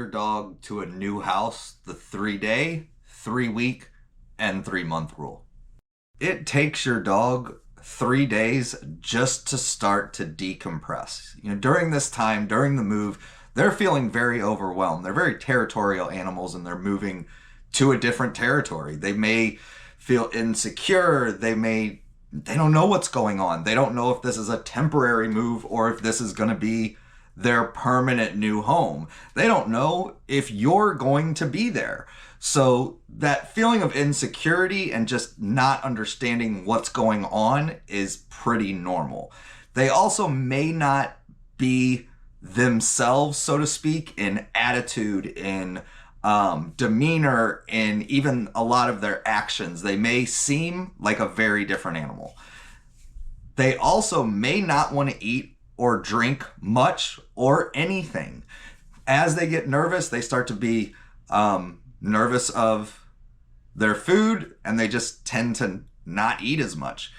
your dog to a new house the 3-day, 3-week, and 3-month rule. It takes your dog 3 days just to start to decompress. During this time, during the move, they're feeling very overwhelmed. They're very territorial animals and they're moving to a different territory. They may feel insecure. They don't know what's going on. They don't know if this is a temporary move or if this is going to be their permanent new home. They don't know if you're going to be there. So that feeling of insecurity and just not understanding what's going on is pretty normal. They also may not be themselves, so to speak, in attitude, in demeanor, in even a lot of their actions. They may seem like a very different animal. They also may not want to eat or drink much or anything. As they get nervous, they start to be nervous of their food and they just tend to not eat as much.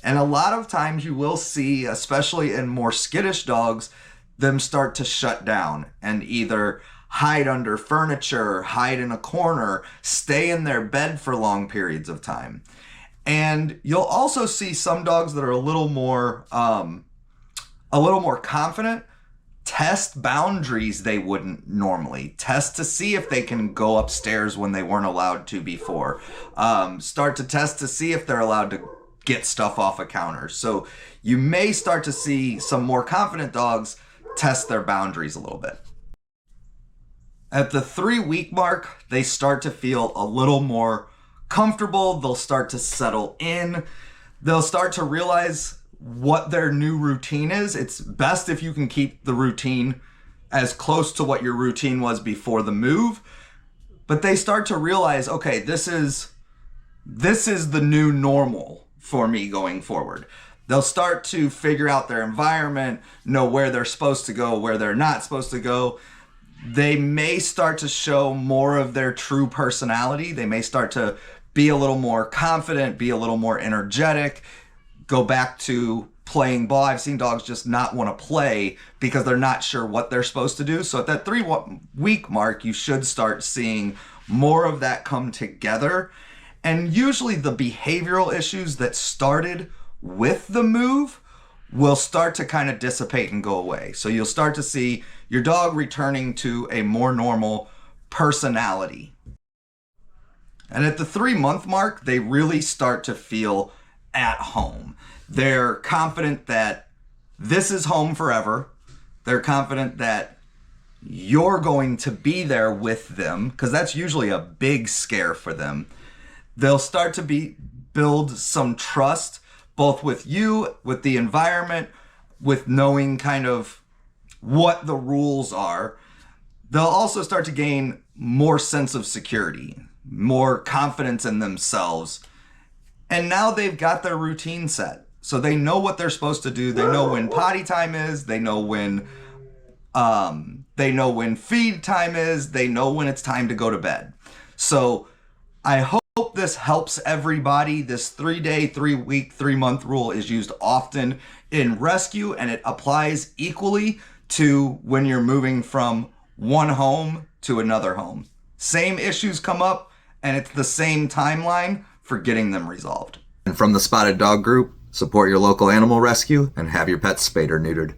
And a lot of times you will see, especially in more skittish dogs, them start to shut down and either hide under furniture, hide in a corner, stay in their bed for long periods of time. And you'll also see some dogs that are a little more confident, test boundaries they wouldn't normally, test to see if they can go upstairs when they weren't allowed to before, start to test to see if they're allowed to get stuff off a counter. So you may start to see some more confident dogs test their boundaries a little bit. At the 3-week mark, they start to feel a little more comfortable. They'll start to settle in. They'll start to realize what their new routine is. It's best if you can keep the routine as close to what your routine was before the move. But they start to realize, okay, this is the new normal for me going forward. They'll start to figure out their environment, know where they're supposed to go, where they're not supposed to go. They may start to show more of their true personality. They may start to be a little more confident, be a little more energetic, go back to playing ball. I've seen dogs just not want to play because they're not sure what they're supposed to do. So at that 3-week mark, you should start seeing more of that come together. And usually the behavioral issues that started with the move will start to kind of dissipate and go away. So you'll start to see your dog returning to a more normal personality. And at the 3-month mark, they really start to feel at home. They're confident that this is home forever. They're confident that you're going to be there with them, because that's usually a big scare for them. They'll start to build some trust, both with you, with the environment, with knowing kind of what the rules are. They'll also start to gain more sense of security, more confidence in themselves. And now they've got their routine set. So they know what they're supposed to do. They know when potty time is. They know when feed time is. They know when it's time to go to bed. So I hope this helps everybody. This 3-day, 3-week, 3-month rule is used often in rescue, and it applies equally to when you're moving from one home to another home. Same issues come up, and it's the same timeline for getting them resolved. And from the Spotted Dog Group, support your local animal rescue and have your pets spayed or neutered.